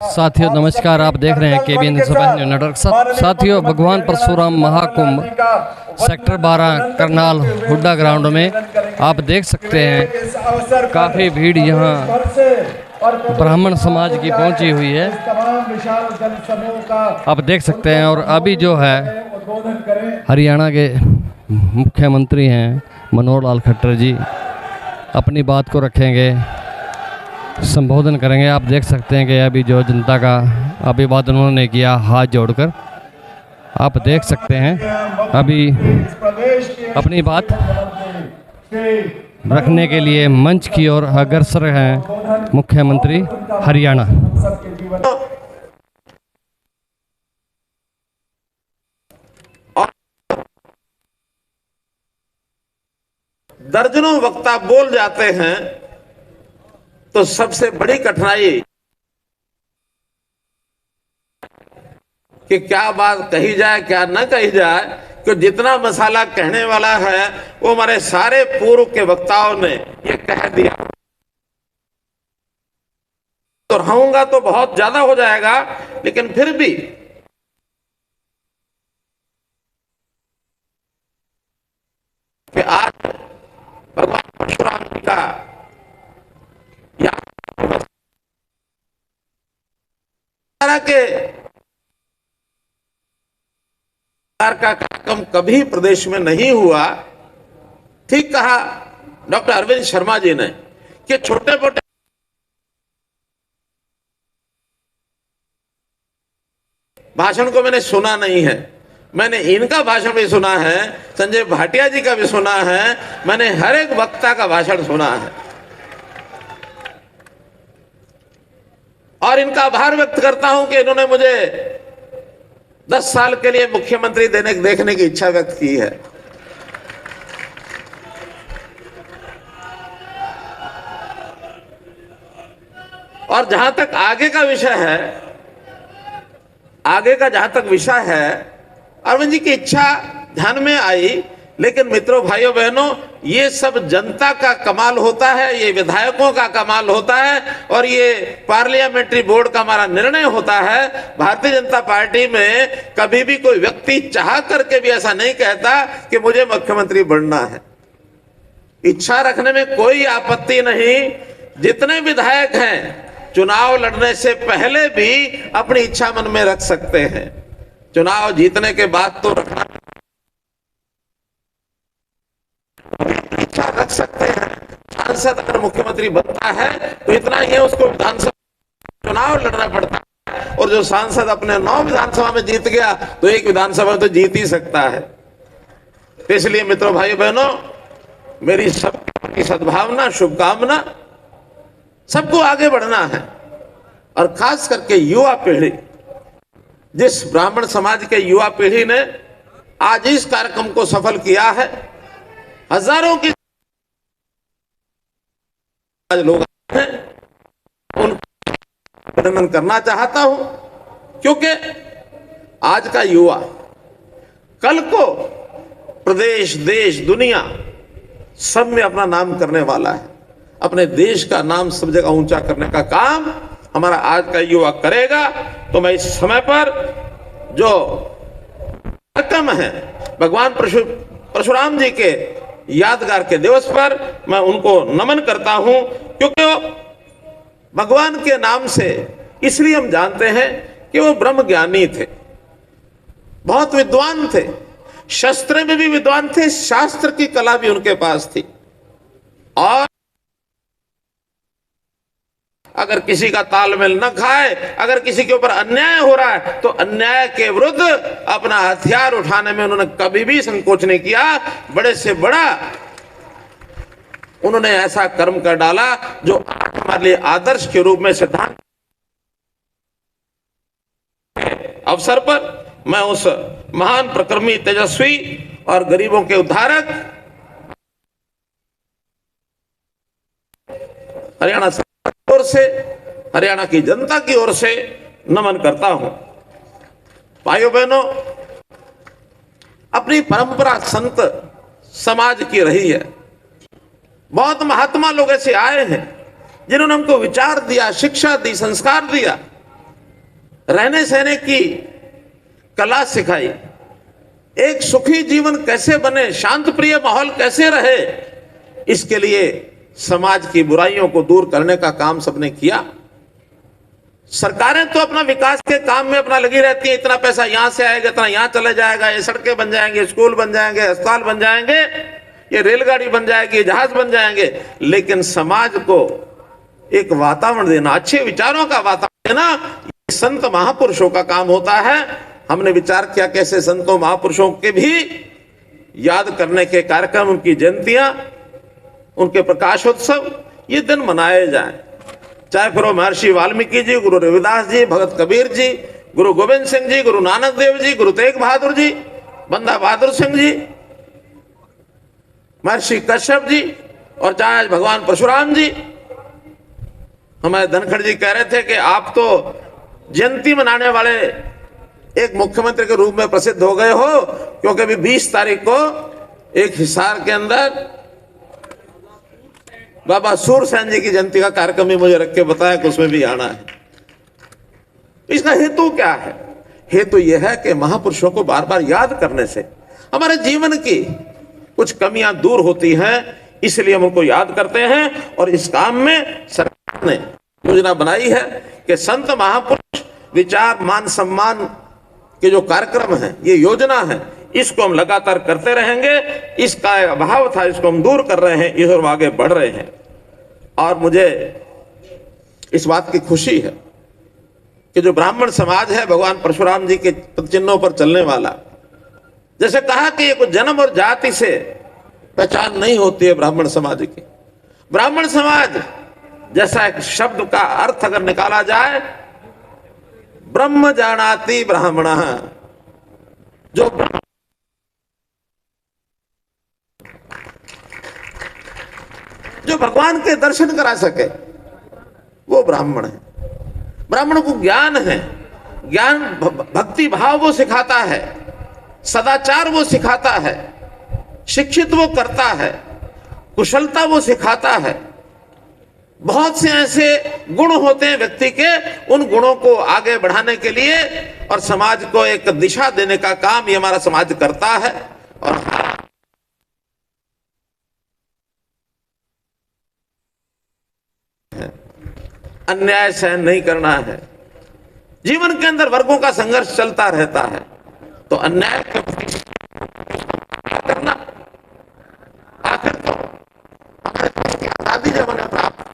साथियों नमस्कार, आप देख रहे हैं केबीएन नेटवर्क। साथियों, भगवान परशुराम महाकुंभ सेक्टर 12 करनाल हुड्डा ग्राउंड में आप देख सकते हैं काफ़ी भीड़ यहाँ ब्राह्मण समाज की पहुंची हुई है। आप देख सकते हैं। और अभी जो है हरियाणा के मुख्यमंत्री हैं मनोहर लाल खट्टर जी अपनी बात को रखेंगे, संबोधन करेंगे। आप देख सकते हैं कि अभी जो जनता का अभिवादन उन्होंने किया हाथ जोड़कर, आप देख सकते हैं। अभी अपनी बात रखने के लिए मंच की ओर अग्रसर हैं मुख्यमंत्री हरियाणा। दर्जनों वक्ता बोल जाते हैं तो सबसे बड़ी कठिनाई कि क्या बात कही जाए क्या न कही जाए, कि जितना मसाला कहने वाला है वो हमारे सारे पूर्व के वक्ताओं ने ये कह दिया। तो रहूंगा तो बहुत ज्यादा हो जाएगा, लेकिन फिर भी कि आज भगवान परशुराम जी का के का कार्यक्रम कभी प्रदेश में नहीं हुआ। ठीक कहा डॉक्टर अरविंद शर्मा जी ने कि छोटे मोटे भाषण को मैंने सुना नहीं है, मैंने इनका भाषण भी सुना है, संजय भाटिया जी का भी सुना है, मैंने हर एक वक्ता का भाषण सुना है और इनका आभार व्यक्त करता हूं कि इन्होंने मुझे 10 साल के लिए मुख्यमंत्री देखने की इच्छा व्यक्त की है। और जहां तक आगे का विषय है, आगे का जहां तक विषय है, अरविंद जी की इच्छा ध्यान में आई। लेकिन मित्रों, भाइयों बहनों, ये सब जनता का कमाल होता है, ये विधायकों का कमाल होता है और ये पार्लियामेंट्री बोर्ड का हमारा निर्णय होता है। भारतीय जनता पार्टी में कभी भी कोई व्यक्ति चाह करके भी ऐसा नहीं कहता कि मुझे मुख्यमंत्री बनना है। इच्छा रखने में कोई आपत्ति नहीं। जितने विधायक हैं चुनाव लड़ने से पहले भी अपनी इच्छा मन में रख सकते हैं, चुनाव जीतने के बाद तो रखना इच्छा रख सकते हैं। सांसद अगर मुख्यमंत्री बनता है तो इतना ही है, उसको विधानसभा चुनाव लड़ना पड़ता है। और जो सांसद अपने 9 विधानसभा में जीत गया तो एक विधानसभा में तो जीत ही सकता है। तो इसलिए मित्रों, भाई बहनों, मेरी सबकी सद्भावना, शुभकामना, सबको आगे बढ़ना है। और खास करके युवा पीढ़ी, जिस ब्राह्मण समाज के युवा पीढ़ी ने आज इस कार्यक्रम को सफल किया है, हजारों की लोग हैं, उनका अभिनंदन करना चाहता हूं, क्योंकि आज का युवा कल को प्रदेश, देश, दुनिया सब में अपना नाम करने वाला है। अपने देश का नाम सब जगह ऊंचा करने का काम हमारा आज का युवा करेगा। तो मैं इस समय पर जो कार्यक्रम है भगवान परशुराम जी के यादगार के दिवस पर, मैं उनको नमन करता हूं, क्योंकि वो भगवान के नाम से इसलिए हम जानते हैं कि वो ब्रह्म ज्ञानी थे, बहुत विद्वान थे, शस्त्र में भी विद्वान थे, शास्त्र की कला भी उनके पास थी। और अगर किसी का तालमेल न खाए, अगर किसी के ऊपर अन्याय हो रहा है तो अन्याय के विरुद्ध अपना हथियार उठाने में उन्होंने कभी भी संकोच नहीं किया। बड़े से बड़ा उन्होंने ऐसा कर्म कर डाला जो आज हमारे लिए आदर्श के रूप में सिद्धांत। अवसर पर मैं उस महान, प्रक्रमी, तेजस्वी और गरीबों के उद्धारक हरियाणा ओर से, हरियाणा की जनता की ओर से नमन करता हूं। भाइयों बहनों, अपनी परंपरा संत समाज की रही है। बहुत महात्मा लोग ऐसे आए हैं जिन्होंने हमको विचार दिया, शिक्षा दी, संस्कार दिया। रहने सहने की कला सिखाई, एक सुखी जीवन कैसे बने, शांत प्रिय माहौल कैसे रहे, इसके लिए समाज की बुराइयों को दूर करने का काम सबने किया। सरकारें तो अपना विकास के काम में अपना लगी रहती है, इतना पैसा यहां से आएगा, इतना यहां चले जाएगा, ये सड़कें बन जाएंगे, स्कूल बन जाएंगे, अस्पताल बन जाएंगे, ये रेलगाड़ी बन जाएगी, जहाज बन जाएंगे, लेकिन समाज को एक वातावरण देना, अच्छे विचारों का वातावरण देना, ये संत महापुरुषों का काम होता है। हमने विचार किया कैसे संतों महापुरुषों के भी याद करने के कार्यक्रम, उनकी जयंतियां, उनके प्रकाशोत्सव ये दिन मनाए जाएं। चाहे फिर वो महर्षि वाल्मीकि जी, गुरु रविदास जी, भगत कबीर जी, गुरु गोविंद सिंह जी, गुरु नानक देव जी, गुरु तेग बहादुर जी, बंदा बहादुर सिंह जी, महर्षि कश्यप जी, और चाहे आज भगवान परशुराम जी। हमारे धनखड़ जी कह रहे थे कि आप तो जयंती मनाने वाले एक मुख्यमंत्री के रूप में प्रसिद्ध हो गए हो, क्योंकि अभी 20 तारीख को एक हिसार के अंदर बाबा सूरसेन जी की जयंती का कार्यक्रम भी मुझे रख के बताया कि उसमें भी आना है। इसका हेतु क्या है? हेतु यह है कि महापुरुषों को बार बार याद करने से हमारे जीवन की कुछ कमियां दूर होती हैं, इसलिए हम उनको याद करते हैं। और इस काम में सरकार ने योजना बनाई है कि संत महापुरुष विचार मान सम्मान के जो कार्यक्रम है, ये योजना है, इसको हम लगातार करते रहेंगे। इसका अभाव था, इसको हम दूर कर रहे हैं, इस ओर आगे बढ़ रहे हैं। और मुझे इस बात की खुशी है कि जो ब्राह्मण समाज है, भगवान परशुराम जी के चिन्हों पर चलने वाला, जैसे कहा कि ये कुछ जन्म और जाति से पहचान नहीं होती है ब्राह्मण समाज की। ब्राह्मण समाज जैसा एक शब्द का अर्थ अगर निकाला जाए, ब्रह्म जानाति ब्राह्मण, जो भगवान के दर्शन करा सके वो ब्राह्मण है। ब्राह्मण को ज्ञान है, ज्ञान भक्ति भाव वो सिखाता है, सदाचार वो सिखाता है, शिक्षित वो करता है, कुशलता वो सिखाता है। बहुत से ऐसे गुण होते हैं व्यक्ति के, उन गुणों को आगे बढ़ाने के लिए और समाज को एक दिशा देने का काम ये हमारा समाज करता है। और अन्याय सहन नहीं करना है। जीवन के अंदर वर्गों का संघर्ष चलता रहता है, तो अन्याय करना, आखिर तो आजादी जब हमें प्राप्त,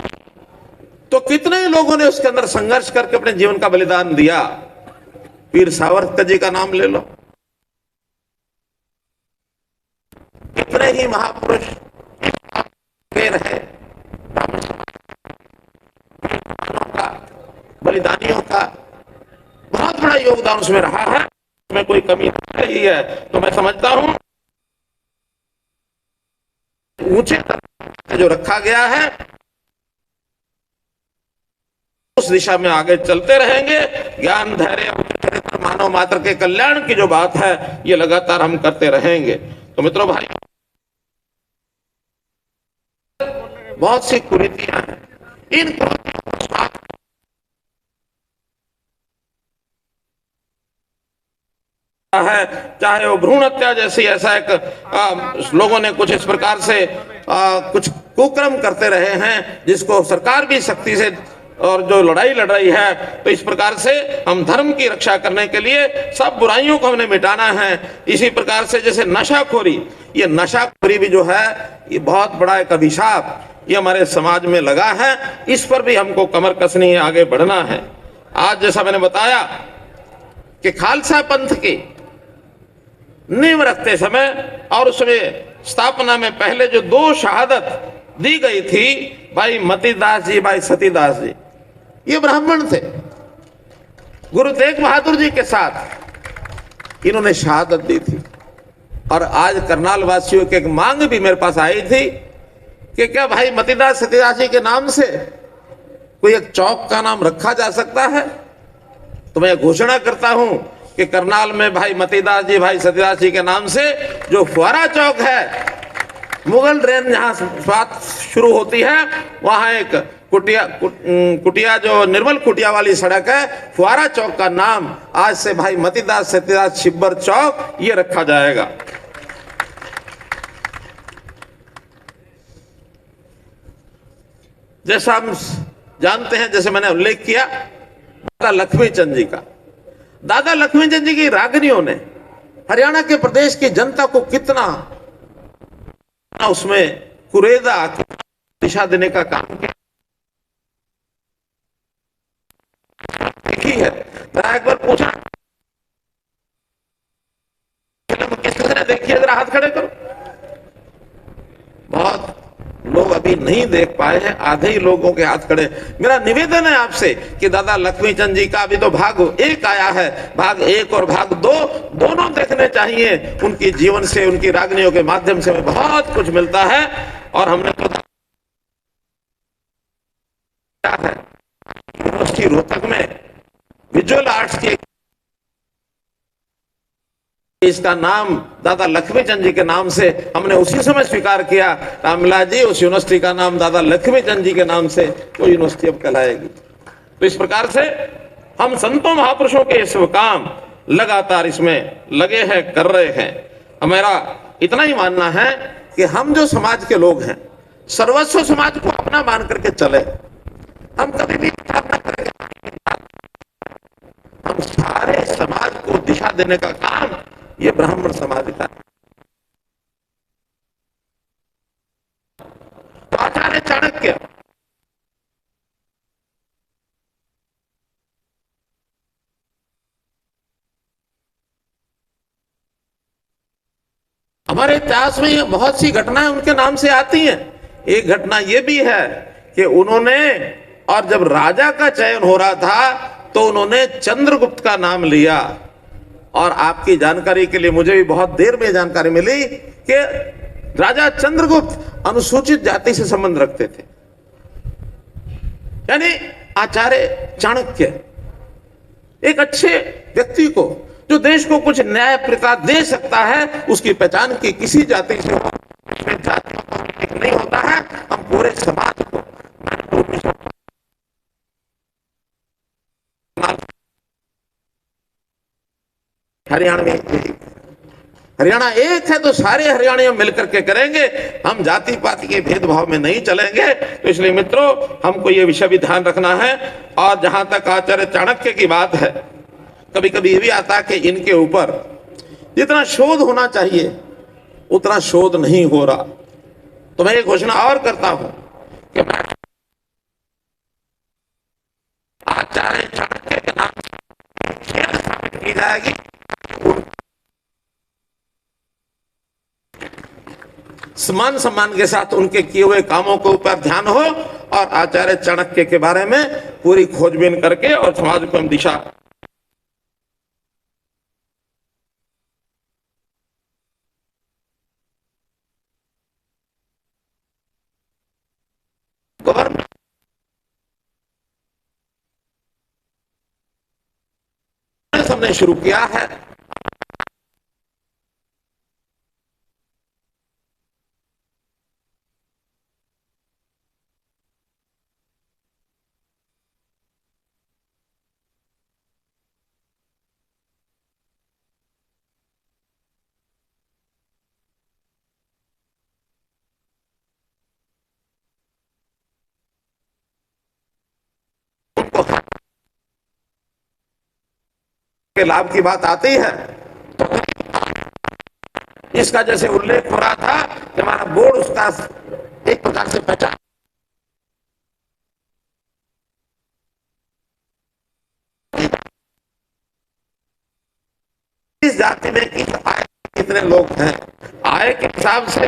तो कितने ही लोगों ने उसके अंदर संघर्ष करके अपने जीवन का बलिदान दिया। वीर सावरकर जी का नाम ले लो, कितने ही महापुरुष रहे, बलिदानियों का बहुत बड़ा योगदान उसमें रहा है। उसमें कोई कमी नहीं है, तो मैं समझता हूं ऊंचे दर्जे जो रखा गया है उस दिशा में आगे चलते रहेंगे। ज्ञान, धैर्य, चरित्र, मानव मात्र के कल्याण की जो बात है, ये लगातार हम करते रहेंगे। तो मित्रों, भाई, बहुत सी कुरीतियां हैं, इन है, चाहे वो भ्रूण हत्या जैसी, ऐसा एक लोगों ने कुछ इस प्रकार से कुछ कुक्रम करते रहे हैं, जिसको सरकार भी सख्ती से और जो लड़ाई लड़ रही है, तो इस प्रकार से हम धर्म की रक्षा करने के लिए सब बुराइयों को हमने मिटाना है। इसी प्रकार से जैसे नशाखोरी, ये नशाखोरी भी जो है ये बहुत बड़ा एक अभिशाप ये हमारे समाज में लगा है, इस पर भी हमको कमर कसनी है, आगे बढ़ना है। आज जैसा मैंने बताया कि खालसा पंथ की नींव रखते समय और उसमें स्थापना में पहले जो 2 शहादत दी गई थी, भाई मतीदास जी, भाई सतीदास जी, ये ब्राह्मण थे। गुरु तेग बहादुर जी के साथ इन्होंने शहादत दी थी। और आज करनाल वासियों की एक मांग भी मेरे पास आई थी कि क्या भाई मतीदास सतीदास जी के नाम से कोई एक चौक का नाम रखा जा सकता है? तो मैं घोषणा करता हूं कि करनाल में भाई मतीदास जी, भाई सतीदास जी के नाम से जो फुआरा चौक है, मुगल रेंज जहां बात शुरू होती है, वहां एक कुटिया जो निर्मल कुटिया वाली सड़क है, फुआरा चौक का नाम आज से भाई मतीदास सत्यदास छिब्बर चौक ये रखा जाएगा। जैसा हम जानते हैं, जैसे मैंने उल्लेख किया दादा लक्ष्मीचंद जी का, दादा लक्ष्मीचंद जी की रागनियों ने हरियाणा के प्रदेश की जनता को कितना उसमें कुरेदा दिशा देने का काम किया है। मैं एक बार पूछा, किसने देखिए, जरा हाथ खड़े करो। बहुत लोग अभी नहीं देख पाए हैं, आधे ही लोगों के हाथ खड़े। मेरा निवेदन है आपसे कि दादा लक्ष्मीचंद जी का अभी तो भाग 1 आया है, भाग 1 और भाग 2 दोनों देखने चाहिए। उनकी जीवन से, उनकी रागनियों के माध्यम से हमें बहुत कुछ मिलता है। और हमने तो है यूनिवर्सिटी रोहतक में विजुअल आर्ट्स की, इसका नाम दादा लक्ष्मीचंद जी के नाम से हमने उसी समय स्वीकार किया। रामविलास जी, उस यूनिवर्सिटी का नाम दादा लक्ष्मीचंद जी के नाम से वो यूनिवर्सिटी अब कहलाएगी। तो इस प्रकार से हम संतों महापुरुषों के इस काम लगातार इसमें लगे हैं, कर रहे हैं। हमारा इतना ही मानना है कि हम जो समाज के लोग हैं, सर्वस्व समाज को अपना मान करके चले। हम कभी भी न करेंगे, हम सारे समाज को दिशा देने का काम ये ब्राह्मण समाज का। तो आचार्य चाणक्य हमारे इतिहास में ये बहुत सी घटनाएं उनके नाम से आती हैं। एक घटना ये भी है कि उन्होंने, और जब राजा का चयन हो रहा था तो उन्होंने चंद्रगुप्त का नाम लिया। और आपकी जानकारी के लिए मुझे भी बहुत देर में जानकारी मिली कि राजा चंद्रगुप्त अनुसूचित जाति से संबंध रखते थे। यानी आचार्य चाणक्य एक अच्छे व्यक्ति को, जो देश को कुछ न्याय प्रता दे सकता है, उसकी पहचान की किसी जाति से हो, जाति नहीं होता है। हम पूरे समाज को हरियाणा एक है तो सारे हरियाणा मिलकर के करेंगे। हम जाति पाति के भेदभाव में नहीं चलेंगे। तो इसलिए मित्रों, हमको ये विषय भी ध्यान रखना है। और जहां तक आचार्य चाणक्य की बात है, कभी कभी ये भी आता है कि इनके ऊपर जितना शोध होना चाहिए उतना शोध नहीं हो रहा। तो मैं ये घोषणा और करता हूं कि मैं आचार्य चाणक्य के नाम से स्थापित की जाएगी। मान सम्मान के साथ उनके किए हुए कामों के ऊपर ध्यान हो और आचार्य चाणक्य के बारे में पूरी खोजबीन करके और समाज को हम दिशा गवर्नमेंट हमने शुरू किया है। के लाभ की बात आती है तो इसका जैसे उल्लेख हो रहा था कि हमारा बोर्ड उसका एक प्रकार से पहचान इस जाति में कि आय कितने लोग हैं, आय के हिसाब से।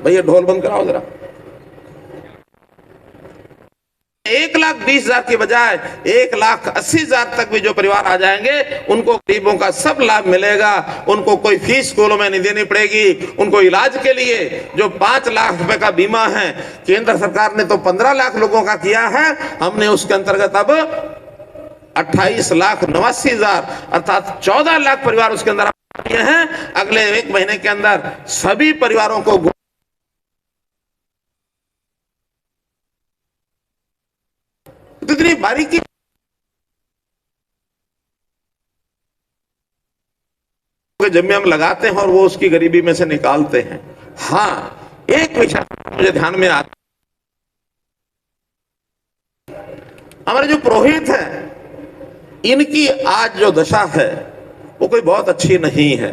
भैया ढोल बंद कराओ जरा। 1,20,000 की बजाय 1,80,000 तक भी जो परिवार आ जाएंगे, उनको गरीबों का सब लाभ मिलेगा। उनको कोई फीस स्कूलों में नहीं देनी पड़ेगी। उनको इलाज के लिए जो 5 लाख रुपए का बीमा है, केंद्र सरकार ने तो 15 लाख लोगों का किया है, हमने उसके अंतर्गत अब 28,89,000 अर्थात 14 लाख परिवार उसके अंदर किए हैं। अगले 1 महीने के अंदर सभी परिवारों को पुजारी की जिम्मे हम लगाते हैं और वो उसकी गरीबी में से निकालते हैं। हाँ, एक विषय मुझे ध्यान में आता, हमारे जो पुरोहित हैं इनकी आज जो दशा है वो कोई बहुत अच्छी नहीं है।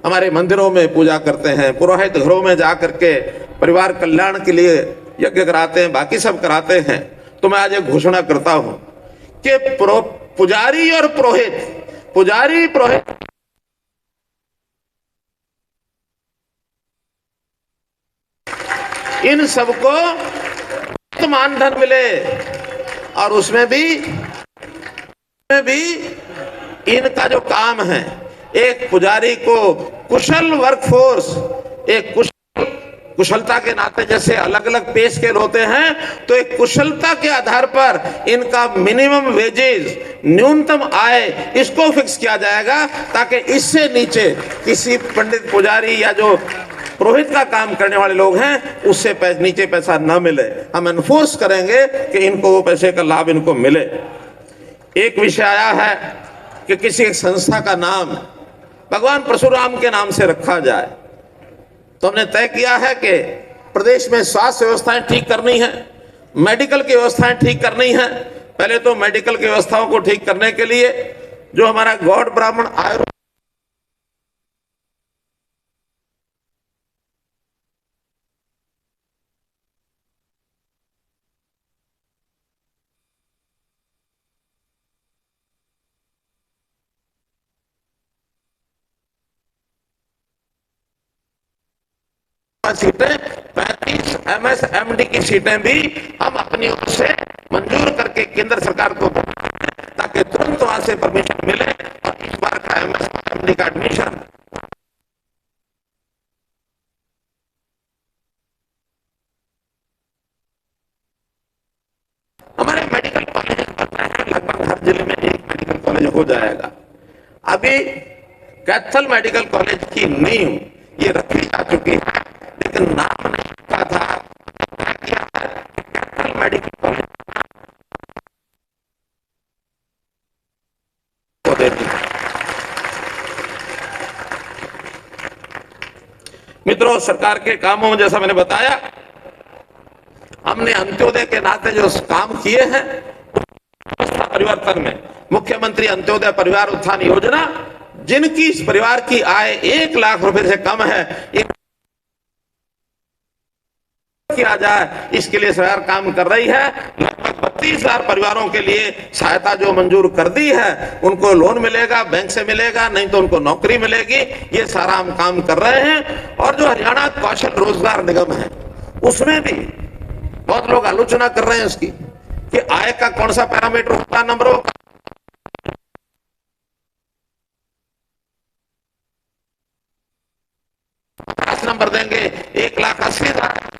हमारे मंदिरों में पूजा करते हैं, पुरोहित घरों में जाकर के परिवार कल्याण के लिए यज्ञ कराते हैं, बाकी सब कराते हैं। तो मैं आज एक घोषणा करता हूं कि पुजारी और पुरोहित इन सबको मानधन मिले और उसमें भी इनका जो काम है, एक पुजारी को कुशल वर्कफोर्स, एक कुशलता के नाते जैसे अलग अलग पे स्केल होते हैं, तो एक कुशलता के आधार पर इनका मिनिमम वेजेस, न्यूनतम आय, इसको फिक्स किया जाएगा ताकि इससे नीचे किसी पंडित पुजारी या जो पुरोहित का काम करने वाले लोग हैं उससे नीचे पैसा न मिले। हम एनफोर्स करेंगे कि इनको वो पैसे का लाभ इनको मिले। एक विषय आया है कि किसी एक संस्था का नाम भगवान परशुराम के नाम से रखा जाए, तो हमने तय किया है कि प्रदेश में स्वास्थ्य व्यवस्थाएं ठीक करनी है, मेडिकल की व्यवस्थाएं ठीक करनी है। पहले तो मेडिकल की व्यवस्थाओं को ठीक करने के लिए जो हमारा गौड़ ब्राह्मण आयुर्वेद सीटें 35 MSMD की सीटें भी हम अपनी ओर से मंजूर करके केंद्र सरकार को ताकि तुरंत वहां से परमिशन मिले और इस बार का MSMD का एडमिशन हमारे मेडिकल कॉलेज बनना है। लगभग हर जिले में एक मेडिकल कॉलेज हो जाएगा। अभी कैथल मेडिकल कॉलेज की नींव ये रखी जा चुकी है, लेकिन नाम नहीं रखा था। कैथल मेडिकल कॉलेज को देती है। मित्रों, सरकार के कामों में जैसा मैंने बताया, हमने अंत्योदय के नाते जो काम किए हैं व्यवस्था परिवर्तन में, मुख्यमंत्री अंत्योदय परिवार उत्थान योजना, जिनकी इस परिवार की आय 1 लाख रुपए से कम है, किया जाए, इसके लिए सरकार काम कर रही है। लगभग 32,000 परिवारों के लिए सहायता जो मंजूर कर दी है, उनको लोन मिलेगा, बैंक से मिलेगा, नहीं तो उनको नौकरी मिलेगी। ये सारा हम काम कर रहे हैं। और जो हरियाणा कौशल रोजगार निगम है, उसमें भी बहुत लोग आलोचना कर रहे हैं उसकी कि आय का कौन सा पैरामीटर होगा, नंबर होगा। 50 नंबर देंगे, 1,80,000,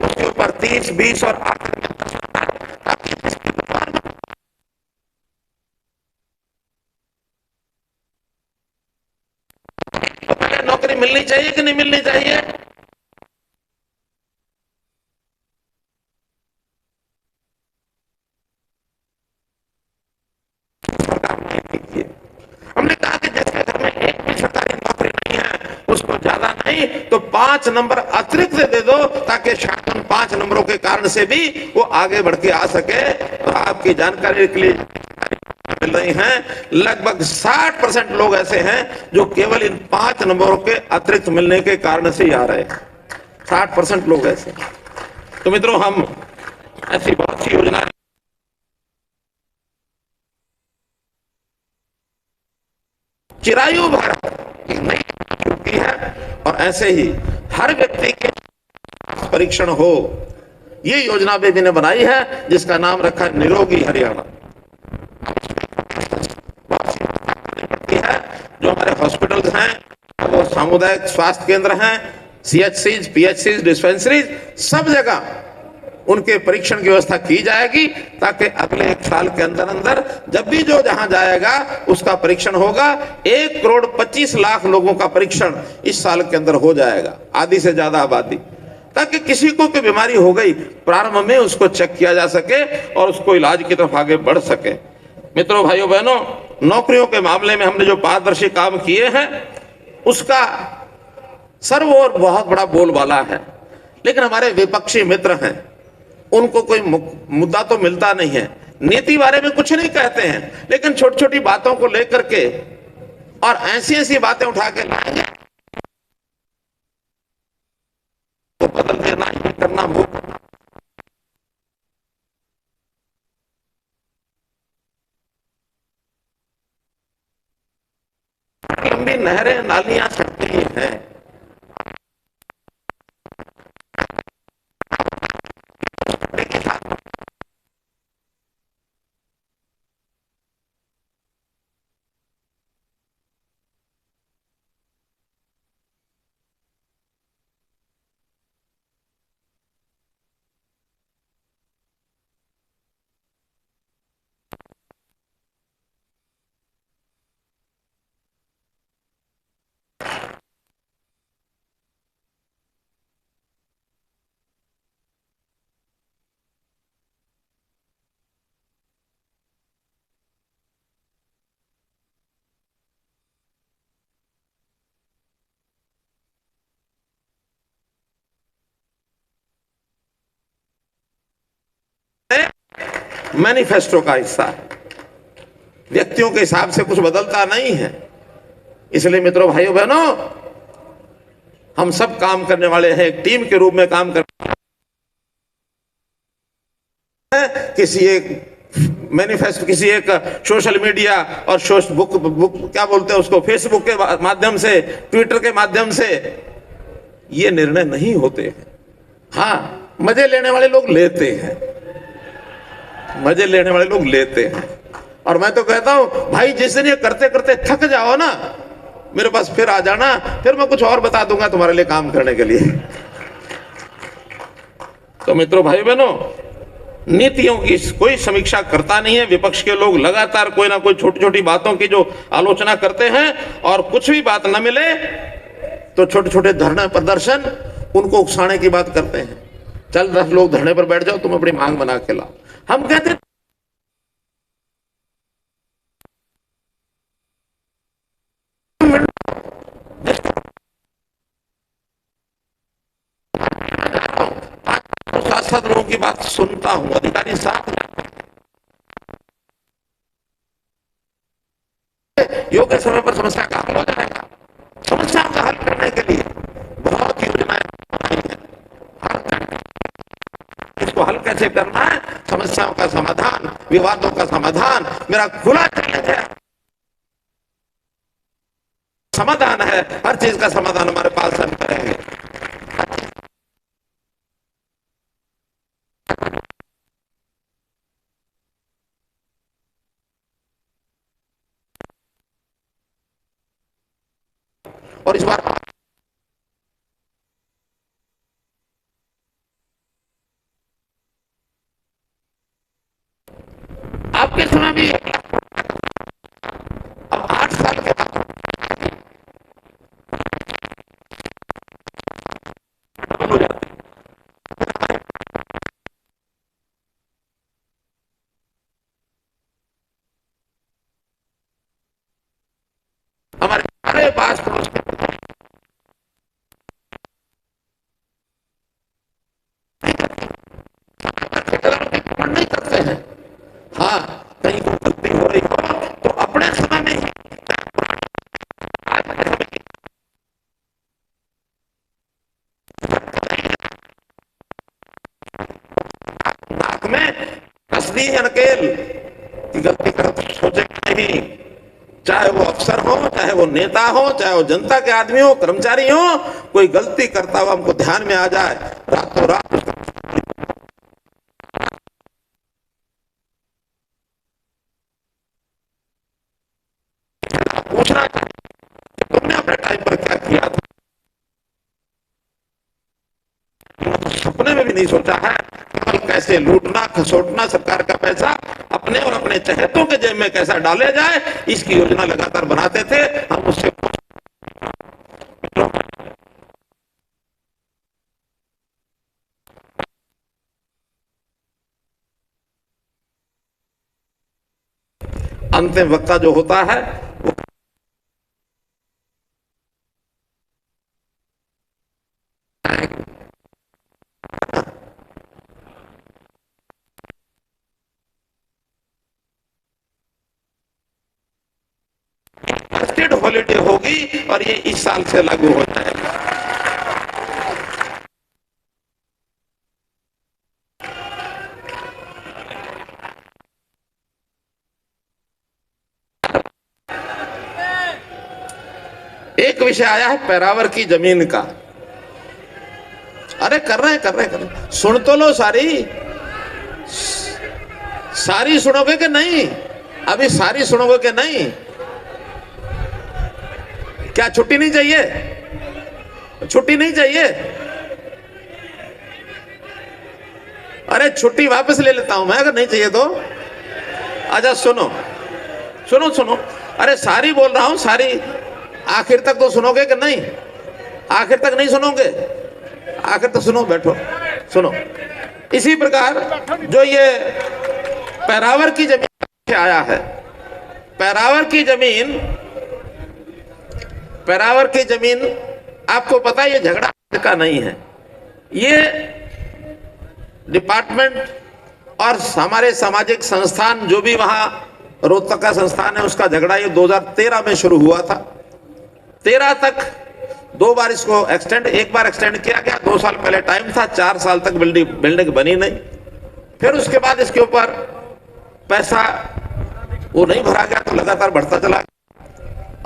उसके ऊपर 30, 20 और आखिर में 10 तो पहले नौकरी मिलनी चाहिए कि नहीं मिलनी चाहिए? हमने कहा कि जिसके घर में एक भी सरकारी नौकरी नहीं है उसको ज्यादा नहीं तो 5 नंबर अतिरिक्त दे दो, ताकि शायद उन 5 नंबरों के कारण से भी वो आगे बढ़ के आ सके। तो आपकी जानकारी के लिए मिल रही हैं, लगभग 60% लोग ऐसे हैं जो केवल इन 5 नंबरों के अतिरिक्त मिलने के कारण से ही आ रहे हैं। 60% लोग ऐसे। तो मित्रों, हम ऐसी बहुत सी योजनाएं चिरायु भारत नई चुकी है, और ऐसे ही हर व्यक्ति के परीक्षण हो, ये योजना भी मैंने बनाई है, जिसका नाम रखा है निरोगी हरियाणा। है जो हमारे हॉस्पिटल्स हैं, वो सामुदायिक स्वास्थ्य केंद्र हैं, CHCs, PHCs, डिस्पेंसरीज, सब जगह उनके परीक्षण की व्यवस्था की जाएगी, ताकि अगले 1 साल के अंदर अंदर जब भी जो जहां जाएगा उसका परीक्षण होगा। 1,25,00,000 लोगों का परीक्षण इस साल के अंदर हो जाएगा, आधी से ज्यादा आबादी। ताकि किसी को कोई बीमारी हो गई प्रारंभ में उसको चेक किया जा सके और उसको इलाज की तरफ आगे बढ़ सके। मित्रों, भाइयों बहनों, नौकरियों के मामले में हमने जो पारदर्शी काम किए हैं उसका सर्व और बहुत बड़ा बोलबाला है, लेकिन हमारे विपक्षी मित्र हैं, उनको कोई मुद्दा तो मिलता नहीं है, नीति बारे में कुछ नहीं कहते हैं, लेकिन छोटी छोटी बातों को लेकर के और ऐसी ऐसी बातें उठा के लाएंगे तो बदल देना, ये करना, वो करना। लंबी नहरें नालियां सड़ती हैं, मैनिफेस्टो का हिस्सा है, व्यक्तियों के हिसाब से कुछ बदलता नहीं है। इसलिए मित्रों, भाइयों बहनों, हम सब काम करने वाले हैं, एक टीम के रूप में काम कर किसी एक मैनिफेस्टो, किसी एक सोशल मीडिया और बुक क्या बोलते हैं उसको, फेसबुक के माध्यम से, ट्विटर के माध्यम से ये निर्णय नहीं होते हैं। हाँ, मजे लेने वाले लोग लेते हैं, मजे लेने वाले लोग लेते हैं। और मैं तो कहता हूं भाई, जिस दिन ये करते करते थक जाओ ना, मेरे पास फिर आ जाना, फिर मैं कुछ और बता दूंगा तुम्हारे लिए काम करने के लिए। तो मित्रों, भाई बहनों, नीतियों की कोई समीक्षा करता नहीं है। विपक्ष के लोग लगातार कोई ना कोई छोटी छोटी बातों की जो आलोचना करते हैं, और कुछ भी बात न मिले तो छोटे छोटे धरना प्रदर्शन, उनको उकसाने की बात करते हैं। चल 10 लोग धरने पर बैठ जाओ, तुम अपनी मांग बना के लाओ। हम कहते साथ लोगों की बात सुनता हूं, अधिकारी साथ योग्य समय पर समस्या का हल हो जाएगा। समस्या का हल करने के लिए बहुत योजनाएं बनाई हैं। इसको हल कैसे करना है, समस्याओं का समाधान, विवादों का समाधान मेरा खुला चैलेंज है। समाधान है, हर चीज का समाधान हमारे पास हम करेंगे। और इस बार आपके समय भी अब 8 साल के बाद हो जाते हमारे सारे पास नहीं करते हैं। हाँ, कहीं कोई गलती हो रही हो तो अपने समय में ही नाक में कसदी है नकेल कि गलती कर सोचे नहीं। चाहे वो अफसर हो, चाहे वो नेता हो, चाहे वो जनता के आदमी हो, कर्मचारी हो, कोई गलती करता हुआ हमको ध्यान में आ जाए, रातों रात पूछना चाहिए तुमने अपने टाइम पर क्या किया था। तो सपने में भी नहीं सोचा है कैसे लूटना खसोटना सरकार का पैसा अपने और अपने चहेतों के जेब में कैसा डाले जाए, इसकी योजना लगातार बनाते थे। हम उससे अंतिम वक्ता जो होता है वो स्टेट हॉलीडे होगी और ये इस साल से लागू हो जाएगा। एक विषय आया है पैरावर की जमीन का। अरे कर रहे हैं, सुन तो लो सारी सुनोगे कि नहीं? अभी सारी सुनोगे कि नहीं? क्या छुट्टी नहीं चाहिए? छुट्टी नहीं चाहिए? अरे छुट्टी वापस ले लेता हूं मैं अगर नहीं चाहिए तो। अच्छा सुनो सुनो सुनो, अरे सारी बोल रहा हूं, सारी आखिर तक तो सुनोगे कि नहीं? आखिर तक नहीं सुनोगे? आखिर तक सुनो, बैठो सुनो। इसी प्रकार जो ये पैरावर की जमीन आया है, पैरावर की जमीन आपको पता है ये झगड़ा का नहीं है। ये डिपार्टमेंट और हमारे सामाजिक संस्थान जो भी वहां रोहतक का संस्थान है उसका झगड़ा ये 2013 में शुरू हुआ था। 13 तक 2 बार इसको एक्सटेंड, एक बार एक्सटेंड किया गया, 2 साल पहले टाइम था, 4 साल तक बिल्डिंग बनी नहीं। फिर उसके बाद इसके ऊपर पैसा वो नहीं भरा गया तो लगातार बढ़ता चला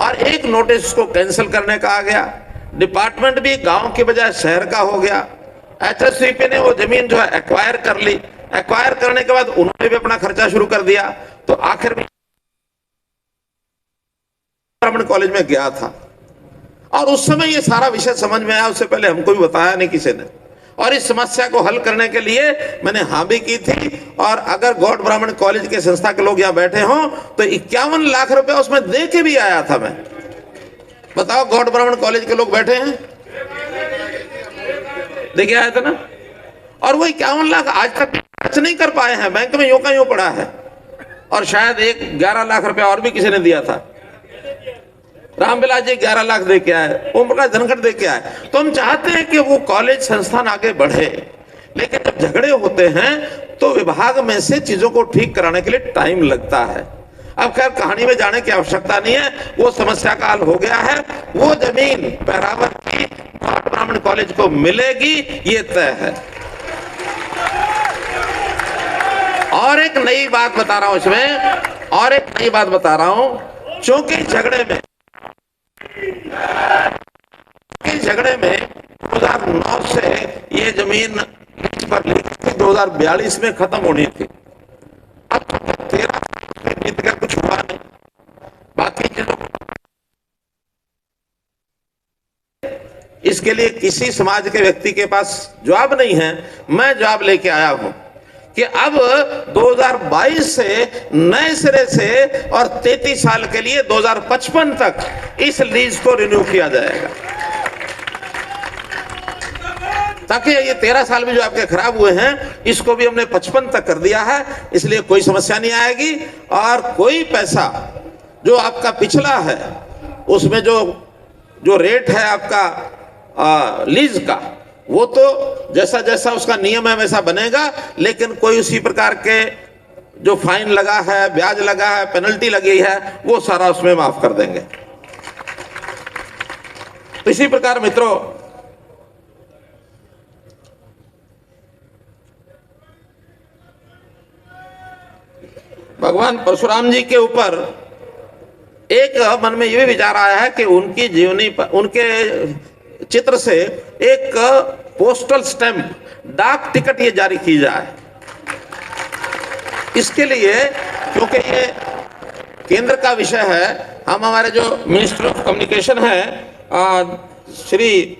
और एक नोटिस को कैंसिल करने का आ गया। डिपार्टमेंट भी गांव की बजाय शहर का हो गया। एचएससीपी ने वो जमीन जो है एक्वायर कर ली। एक्वायर करने के बाद उन्होंने भी अपना खर्चा शुरू कर दिया। तो आखिर में ब्राह्मण कॉलेज में गया था और उस समय ये सारा विषय समझ में आया, उससे पहले हमको भी बताया नहीं किसी ने। और इस समस्या को हल करने के लिए मैंने हाँ भी की थी। और अगर गौड़ ब्राह्मण कॉलेज के संस्था के लोग यहाँ बैठे हों तो 51 लाख रुपए उसमें दे के भी आया था मैं। बताओ, गौड़ ब्राह्मण कॉलेज के लोग बैठे हैं, देखे आया था ना। और वो 51 लाख आज तक खर्च नहीं कर पाए हैं, बैंक में यूं का यूं पड़ा है। और शायद 11 लाख रुपया और भी किसी ने दिया था। रामविलास जी 11 लाख दे के आए, ओम प्रकाश धनखड़ दे के आए। तो हम चाहते हैं कि वो कॉलेज संस्थान आगे बढ़े, लेकिन जब झगड़े होते हैं तो विभाग में से चीजों को ठीक कराने के लिए टाइम लगता है। अब खैर कहानी में जाने की आवश्यकता नहीं है, वो समस्या का हल हो गया है। वो जमीन पैरावर की गौड़ ब्राह्मण कॉलेज को मिलेगी, ये तय है। और एक नई बात बता रहा हूं इसमें, और एक नई बात बता रहा हूं, चूंकि झगड़े में 2009 से ये जमीन पर लिखी थी, 2042 में खत्म होनी थी। अब 13 में बीत गया, कुछ हुआ नहीं। बाकी चीजों इसके लिए किसी समाज के व्यक्ति के पास जवाब नहीं है। मैं जवाब लेके आया हूं कि अब 2022 से नए सिरे से और 33 साल के लिए 2055 तक इस लीज को रिन्यू किया जाएगा, ताकि ये 13 साल में जो आपके खराब हुए हैं इसको भी हमने 55 तक कर दिया है। इसलिए कोई समस्या नहीं आएगी। और कोई पैसा जो आपका पिछला है उसमें जो रेट है आपका लीज का, वो तो जैसा जैसा उसका नियम है वैसा बनेगा, लेकिन कोई उसी प्रकार के जो फाइन लगा है, ब्याज लगा है, पेनल्टी लगी है, वो सारा उसमें माफ कर देंगे। तो इसी प्रकार मित्रों, भगवान परशुराम जी के ऊपर एक मन में यह भी विचार आया है कि उनकी जीवनी पर, उनके चित्र से एक पोस्टल स्टैंप, डाक टिकट ये जारी की जाए। इसके लिए क्योंकि ये केंद्र का विषय है, हम हमारे जो मिनिस्टर ऑफ कम्युनिकेशन है श्री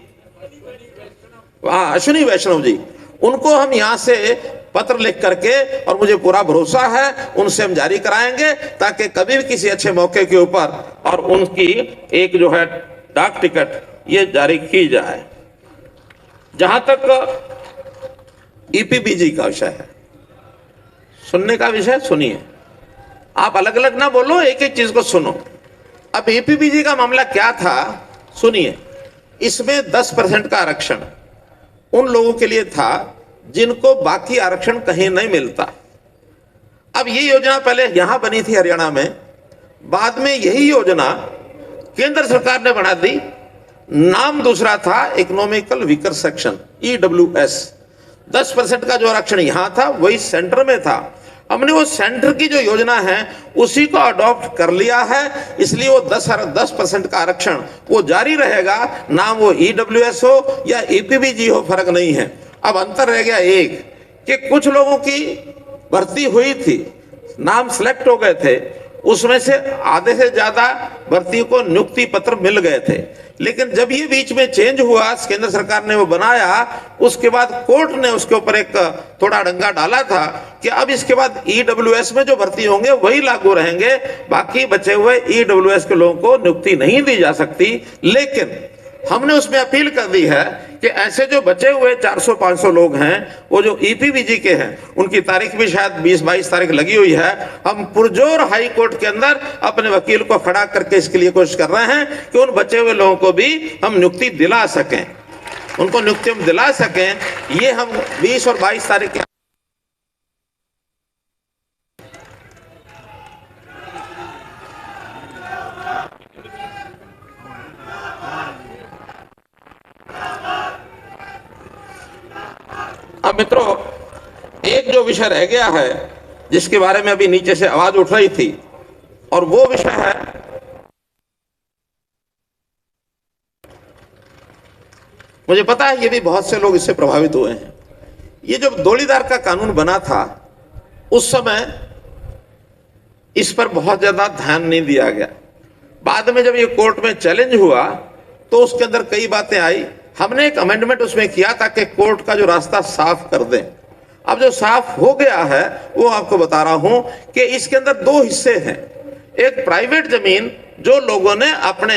अश्विनी वैष्णव जी, उनको हम यहां से पत्र लिख करके, और मुझे पूरा भरोसा है उनसे हम जारी कराएंगे, ताकि कभी भी किसी अच्छे मौके के ऊपर और उनकी एक जो है डाक टिकट ये जारी की जाए। जहां तक ईपीबीजी का विषय है, सुनने का विषय सुनिए। आप अलग अलग ना बोलो, एक एक चीज को सुनो। अब एपीबीजी का मामला क्या था सुनिए। इसमें 10% का आरक्षण उन लोगों के लिए था जिनको बाकी आरक्षण कहीं नहीं मिलता। अब ये योजना पहले यहां बनी थी हरियाणा में, बाद में यही योजना केंद्र सरकार ने बना दी। नाम दूसरा था इकोनॉमिकल वीकर सेक्शन, EWS। 10% का जो आरक्षण यहां था वही सेंटर में था। हमने वो सेंटर की जो योजना है उसी को अडॉप्ट कर लिया है, इसलिए वो 10% का आरक्षण वो जारी रहेगा, ना वो EWS हो या EPBG हो, फर्क नहीं है। अब अंतर रह गया एक कि कुछ लोगों की भर्ती हुई थी, नाम सिलेक्ट हो गए थे, उसमें से आधे से ज्यादा भर्तियों को नियुक्ति पत्र मिल गए थे। लेकिन जब ये बीच में चेंज हुआ, केंद्र सरकार ने वो बनाया, उसके बाद कोर्ट ने उसके ऊपर एक थोड़ा डंगा डाला था कि अब इसके बाद EWS में जो भर्ती होंगे वही लागू रहेंगे, बाकी बचे हुए EWS के लोगों को नियुक्ति नहीं दी जा सकती। लेकिन हमने उसमें अपील कर दी है कि ऐसे जो बचे हुए 400-500 लोग हैं, वो जो EPBG के हैं, उनकी तारीख भी शायद 20-22 तारीख लगी हुई है। हम पुरजोर हाई कोर्ट के अंदर अपने वकील को खड़ा करके इसके लिए कोशिश कर रहे हैं कि उन बचे हुए लोगों को भी हम नियुक्ति दिला सकें, उनको नियुक्ति हम दिला सकें। ये हम 20 और 22 तारीख के अब मित्रों, एक जो विषय रह गया है जिसके बारे में अभी नीचे से आवाज उठ रही थी, और वो विषय है मुझे पता है ये भी बहुत से लोग इससे प्रभावित हुए हैं। ये जब जोड़ीदार का कानून बना था उस समय इस पर बहुत ज्यादा ध्यान नहीं दिया गया। बाद में जब ये कोर्ट में चैलेंज हुआ तो उसके अंदर कई बातें आई। हमने एक अमेंडमेंट उसमें किया था कि कोर्ट का जो रास्ता साफ कर दें। अब जो साफ हो गया है वो आपको बता रहा हूं कि इसके अंदर दो हिस्से हैं। एक प्राइवेट जमीन जो लोगों ने अपने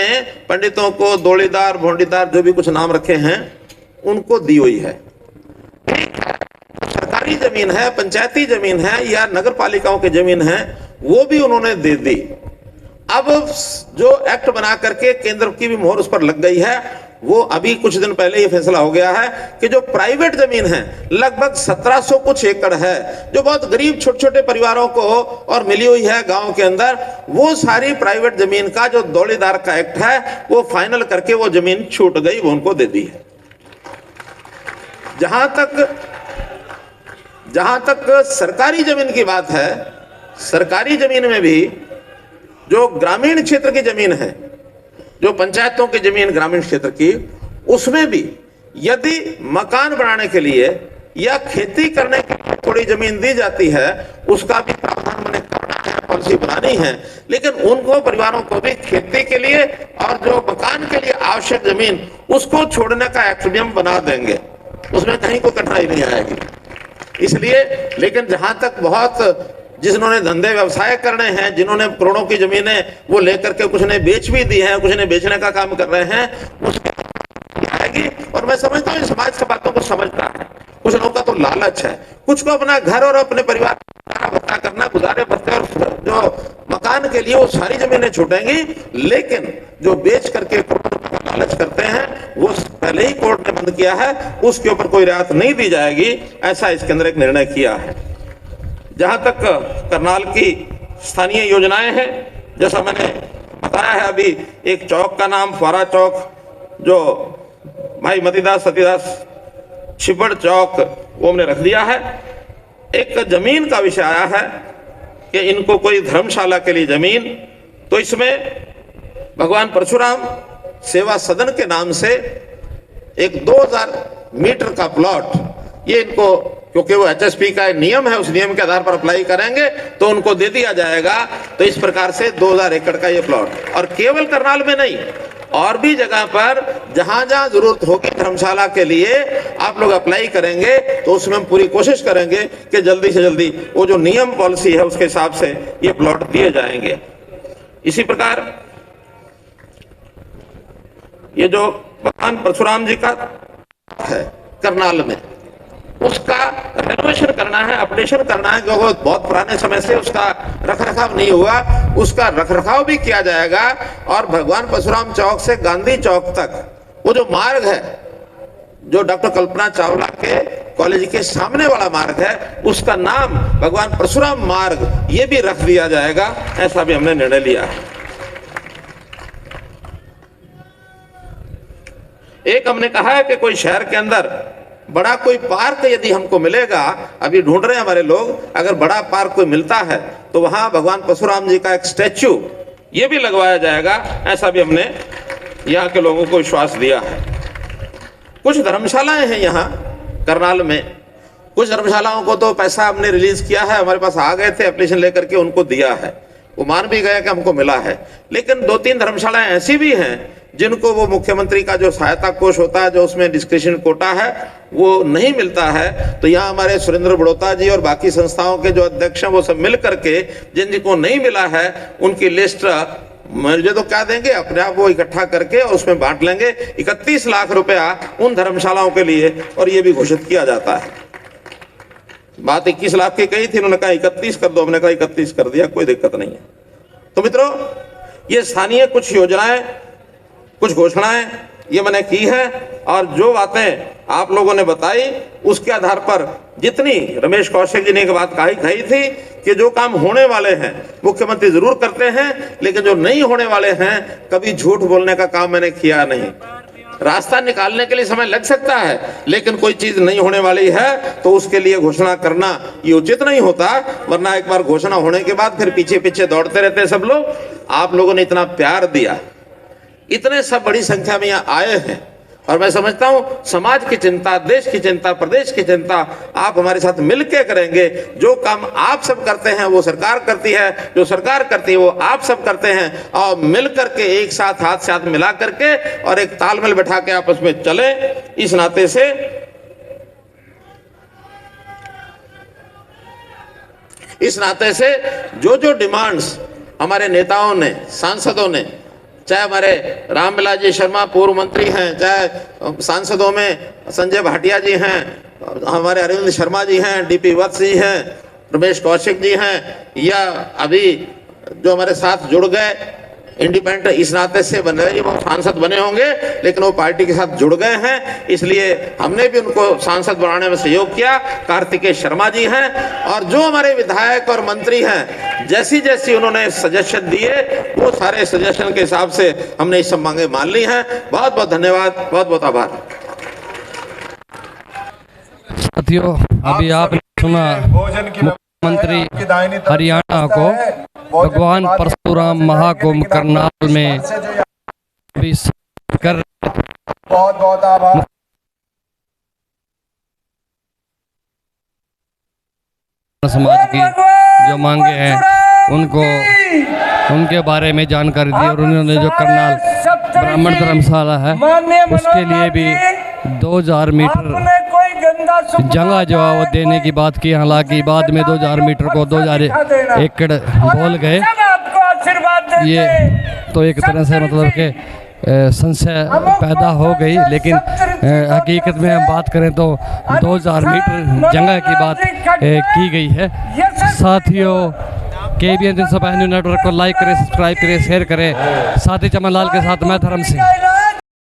पंडितों को, जोड़ीदार, भोंडीदार, जो भी कुछ नाम रखे हैं, उनको दी हुई है। सरकारी जमीन है, पंचायती जमीन है या नगर पालिकाओं की जमीन है, वो भी उन्होंने दे दी। अब जो एक्ट बना करके केंद्र की भी मोहर उस पर लग गई है, वो अभी कुछ दिन पहले ये फैसला हो गया है कि जो प्राइवेट जमीन है, लगभग 1700 कुछ एकड़ है, जो बहुत गरीब छोटे छोटे परिवारों को और मिली हुई है गांव के अंदर, वो सारी प्राइवेट जमीन का जो जोड़ीदार का एक्ट है वो फाइनल करके वो जमीन छूट गई, वो उनको दे दी है। जहां तक सरकारी जमीन की बात है, सरकारी जमीन में भी जो ग्रामीण क्षेत्र की जमीन है, जो पंचायतों की जमीन ग्रामीण क्षेत्र की, उसमें भी यदि मकान बनाने के लिए या खेती करने के लिए थोड़ी जमीन दी जाती है, उसका भी प्रावधान मैंने करना है, पॉलिसी बनानी है। लेकिन उनको परिवारों को भी खेती के लिए और जो मकान के लिए आवश्यक जमीन, उसको छोड़ने का एक्ट भी हम बना देंगे, उसमें कहीं कोई कठिनाई नहीं आएगी। इसलिए, लेकिन जहां तक बहुत जिन्होंने धंधे व्यवसाय करने हैं, जिन्होंने करोड़ों की जमीनें वो लेकर के कुछ ने बेच भी दी है, कुछ ने बेचने का काम कर रहे हैं, उसमें आएगी। और मैं समझता हूँ समाज की बातों को समझता है। कुछ लोगों का तो लालच है, कुछ को अपना घर और अपने परिवार भत्ता करना, गुजारे भत्ते और जो मकान के लिए वो सारी जमीनें छूटेंगी। लेकिन जो बेच करके लालच करते हैं वो पहले ही कोर्ट ने बंद किया है, उसके ऊपर कोई रियायत नहीं दी जाएगी, ऐसा इसके अंदर एक निर्णय किया है। जहां तक करनाल की स्थानीय योजनाएं हैं, जैसा मैंने बताया है, अभी एक चौक का नाम फुआरा चौक, जो भाई मतीदास सतीदास छिपड़ चौक, वो हमने रख दिया है। एक जमीन का विषय आया है कि इनको कोई धर्मशाला के लिए जमीन, तो इसमें भगवान परशुराम सेवा सदन के नाम से एक 2000 मीटर का प्लॉट, ये इनको, क्योंकि वो HSP का नियम है, उस नियम के आधार पर अप्लाई करेंगे तो उनको दे दिया जाएगा। तो इस प्रकार से 2000 एकड़ का ये प्लॉट, और केवल करनाल में नहीं, और भी जगह पर जहां जहां जरूरत होगी धर्मशाला के लिए आप लोग अप्लाई करेंगे, तो उसमें हम पूरी कोशिश करेंगे कि जल्दी से जल्दी वो जो नियम पॉलिसी है उसके हिसाब से ये प्लॉट दिए जाएंगे। इसी प्रकार ये जो भगवान परशुराम जी का है करनाल में, उसका रेनोवेशन करना है, अपडेशन करना है, क्योंकि बहुत पुराने समय से उसका रखरखाव नहीं हुआ, उसका रखरखाव भी किया जाएगा। और भगवान परशुराम चौक से गांधी चौक तक वो जो मार्ग है, जो डॉक्टर कल्पना चावला के कॉलेज के सामने वाला मार्ग है, उसका नाम भगवान परशुराम मार्ग ये भी रख दिया जाएगा, ऐसा भी हमने निर्णय लिया है। एक हमने कहा है कि कोई शहर के अंदर बड़ा कोई पार्क यदि हमको मिलेगा, अभी ढूंढ रहे हैं हमारे लोग, अगर बड़ा पार्क कोई मिलता है तो वहां भगवान परशुराम जी का एक स्टैच्यू ये भी लगवाया जाएगा, ऐसा भी हमने यहाँ के लोगों को विश्वास दिया है। कुछ धर्मशालाएं हैं यहाँ करनाल में, कुछ धर्मशालाओं को तो पैसा हमने रिलीज किया है, हमारे पास आ गए थे, एप्लीकेशन लेकर के उनको दिया है, वो मान भी गए कि हमको मिला है। लेकिन 2-3 धर्मशालाएं ऐसी भी हैं जिनको वो मुख्यमंत्री का जो सहायता कोष होता है, जो उसमें डिस्क्रिप्शन कोटा है, वो नहीं मिलता है। तो यहाँ हमारे सुरेंद्र बड़ोता जी और बाकी संस्थाओं के जो अध्यक्ष हैं वो सब मिल करके जिन जिनको नहीं मिला है उनकी लिस्ट मुझे तो क्या देंगे, अपने आप वो इकट्ठा करके और उसमें बांट लेंगे। 31 लाख रुपया उन धर्मशालाओं के लिए, और ये भी घोषित किया जाता है। बात 21 लाख की कही थी, उन्होंने कहा 31 कर दो, हमने कहा 31 कर दिया, कोई दिक्कत नहीं है। तो मित्रों, ये स्थानीय कुछ योजनाएं, कुछ घोषणाएं ये मैंने की है, और जो बातें आप लोगों ने बताई उसके आधार पर जितनी रमेश कौशिक जी ने एक बात कही थी कि जो काम होने वाले हैं मुख्यमंत्री जरूर करते हैं, लेकिन जो नहीं होने वाले हैं कभी झूठ बोलने का काम मैंने किया नहीं। रास्ता निकालने के लिए समय लग सकता है, लेकिन कोई चीज नहीं होने वाली है तो उसके लिए घोषणा करना ये उचित नहीं होता, वरना एक बार घोषणा होने के बाद फिर पीछे पीछे दौड़ते रहते हैं सब लोग। आप लोगों ने इतना प्यार दिया, इतने सब बड़ी संख्या में यहाँ आए हैं, और मैं समझता हूं समाज की चिंता, देश की चिंता, प्रदेश की चिंता आप हमारे साथ मिलकर करेंगे। जो काम आप सब करते हैं वो सरकार करती है, जो सरकार करती है वो आप सब करते हैं, और मिल करके एक साथ हाथ से हाथ मिला करके और एक तालमेल बैठा के आपस में चले। इस नाते से जो डिमांड्स हमारे नेताओं ने, सांसदों ने, चाहे हमारे रामविलास जी शर्मा पूर्व मंत्री हैं, चाहे सांसदों में संजय भाटिया जी हैं, हमारे अरविंद शर्मा जी हैं, डीपी वत्स जी हैं, रमेश कौशिक जी हैं, या अभी जो हमारे साथ जुड़ गए इंडिपेंडेंट इस नाते से बन रहे, वो सांसद बने होंगे लेकिन वो पार्टी के साथ जुड़ गए हैं, इसलिए हमने भी उनको सांसद बनाने में सहयोग किया। कार्तिकेय शर्मा जी हैं, और जो हमारे विधायक और मंत्री हैं, जैसी जैसी उन्होंने सजेशन दिए वो सारे सजेशन के हिसाब से हमने ये सब मांगे मान ली हैं। बहुत बहुत धन्यवाद, बहुत बहुत आभार। साथियों, अभी आपने सुना मुख्यमंत्री हरियाणा को भगवान परशुराम महाकुंभ करनाल में भी कर बहुत बहुत आभार। समाज की जो मांगे हैं उनको, उनके बारे में जानकारी दी, और उन्होंने जो करनाल ब्राह्मण धर्मशाला है उसके लिए भी 2000 मीटर जगह जो है वो देने की बात की। हालांकि बाद में 2000 मीटर को 2000 एकड़ बोल गए, ये तो एक तरह से मतलब कि संशय पैदा हो गई, लेकिन हकीकत में हम बात करें तो 2000 मीटर जगह की बात की गई है। साथियों, KBN 365 नेटवर्क को लाइक करें, सब्सक्राइब करें, शेयर करें। साथी चमन लाल के साथ मैं धर्म सिंह।